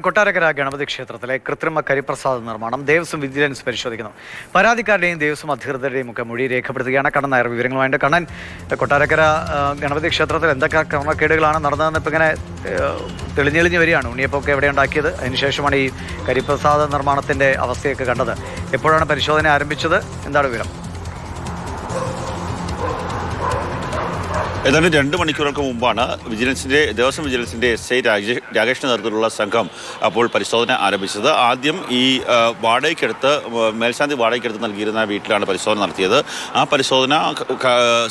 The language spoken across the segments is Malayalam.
കൊട്ടാരക്കര ഗണപതി ക്ഷേത്രത്തിലെ കൃത്രിമ കരിപ്രസാദ നിർമ്മാണം ദേവസ്വം വിജിലൻസ് പരിശോധിക്കുന്നു. പരാതിക്കാരുടെയും ദേവസ്വം അധികൃതരുടെയും ഒക്കെ മൊഴി രേഖപ്പെടുത്തുകയാണ് കണ്ണൻ നായർ. വിവരങ്ങളുമായിട്ട് കണ്ണൻ, കൊട്ടാരക്കര ഗണപതി ക്ഷേത്രത്തിൽ എന്തൊക്കെ ക്രമക്കേടുകളാണ് നടന്നതെന്ന് ഇപ്പം ഇങ്ങനെ തെളിഞ്ഞെളിഞ്ഞ് വരികയാണ്. ഉണ്ണിയപ്പൊക്കെ എവിടെ ഉണ്ടാക്കിയത്, അതിനുശേഷമാണ് ഈ കരിപ്രസാദ നിർമ്മാണത്തിൻ്റെ അവസ്ഥയൊക്കെ കണ്ടത്. എപ്പോഴാണ് പരിശോധന ആരംഭിച്ചത്, എന്താണ് വിവരം? ഏതാണ്ട് 2 മണിക്കൂറുകൾക്ക് മുമ്പാണ് ദേവസ്വം വിജിലൻസിൻ്റെ SI രാകേഷിന്റെ നേതൃത്വത്തിലുള്ള സംഘം അപ്പോൾ പരിശോധന ആരംഭിച്ചത്. ആദ്യം ഈ മേൽശാന്തി വാടകയ്ക്കെടുത്ത് നൽകിയിരുന്ന വീട്ടിലാണ് പരിശോധന നടത്തിയത്. ആ പരിശോധന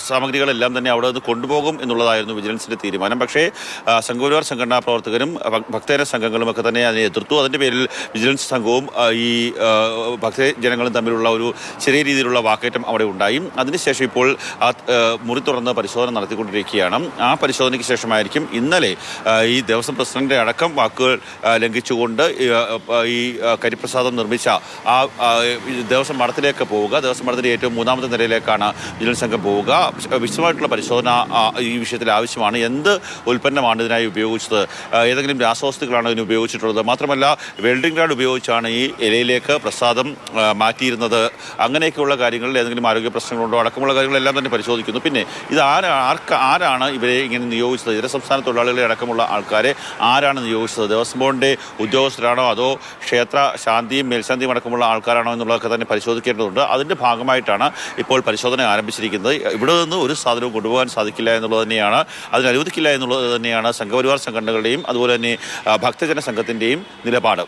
സാമഗ്രികളെല്ലാം തന്നെ അവിടെ നിന്ന് കൊണ്ടുപോകും എന്നുള്ളതായിരുന്നു വിജിലൻസിന്റെ തീരുമാനം. പക്ഷേ സംഘപരിവാർ സംഘടനാ പ്രവർത്തകരും ഭക്തജന സംഘങ്ങളും ഒക്കെ തന്നെ അതിനെ എതിർത്തു. അതിൻ്റെ പേരിൽ വിജിലൻസ് സംഘവും ഈ ഭക്തജനങ്ങളും തമ്മിലുള്ള ഒരു ചെറിയ രീതിയിലുള്ള വാക്കേറ്റം അവിടെ ഉണ്ടായി. അതിനുശേഷം ഇപ്പോൾ മുറി തുറന്ന് പരിശോധന നടത്തിക്കൊണ്ടിരിക്കുകയാണ്. ആ പരിശോധനയ്ക്ക് ശേഷമായിരിക്കും ഇന്നലെ ഈ ദേവസ്വം പ്രസിഡന്റ് അടക്കം വാക്കുകൾ ലംഘിച്ചുകൊണ്ട് ഈ കരിപ്രസാദം നിർമ്മിച്ച ആ ദേവസ്വം മഠത്തിലേക്ക് പോവുക. ദേവസ്വം മഠത്തിൻ്റെ ഏറ്റവും 3ാമത്തെ നിലയിലേക്കാണ് വിജിലൻസ് സംഘം പോവുക. വിശദമായിട്ടുള്ള പരിശോധന ഈ വിഷയത്തിൽ ആവശ്യമാണ്. എന്ത് ഉൽപ്പന്നമാണ് ഇതിനായി ഉപയോഗിച്ചത്, ഏതെങ്കിലും രാസവസ്തുക്കളാണ് ഇതിന് ഉപയോഗിച്ചിട്ടുള്ളത്, മാത്രമല്ല വെൽഡിംഗ് റാഡ് ഉപയോഗിച്ചാണ് ഈ ഇലയിലേക്ക് പ്രസാദം മാറ്റിയിരുന്നത്, അങ്ങനെയൊക്കെയുള്ള കാര്യങ്ങളിൽ ഏതെങ്കിലും ആരോഗ്യ പ്രശ്നങ്ങളുണ്ടോ അടക്കമുള്ള കാര്യങ്ങളെല്ലാം തന്നെ പരിശോധിക്കുന്നു. പിന്നെ ഇത് ആരാണ് ഇവരെ ഇങ്ങനെ നിയോഗിച്ചത്, ഇതര സംസ്ഥാന തൊഴിലാളികളെ അടക്കമുള്ള ആൾക്കാരെ ആരാണ് നിയോഗിച്ചത്, ദേവസ്വം ബോർഡിൻ്റെ ഉദ്യോഗസ്ഥരാണോ അതോ ക്ഷേത്ര ശാന്തിയും മേൽശാന്തിയും അടക്കമുള്ള ആൾക്കാരാണോ എന്നുള്ളതൊക്കെ തന്നെ പരിശോധിക്കേണ്ടതുണ്ട്. അതിൻ്റെ ഭാഗമായിട്ടാണ് ഇപ്പോൾ പരിശോധന ആരംഭിച്ചിരിക്കുന്നത്. ഇവിടെ നിന്ന് ഒരു സാധനവും കൊണ്ടുപോകാൻ സാധിക്കില്ല എന്നുള്ളത് തന്നെയാണ്, അതിനനുവദിക്കില്ല എന്നുള്ളത് തന്നെയാണ് സംഘപരിവാർ സംഘടനകളുടെയും അതുപോലെ തന്നെ ഭക്തജന സംഘത്തിൻ്റെയും നിലപാട്.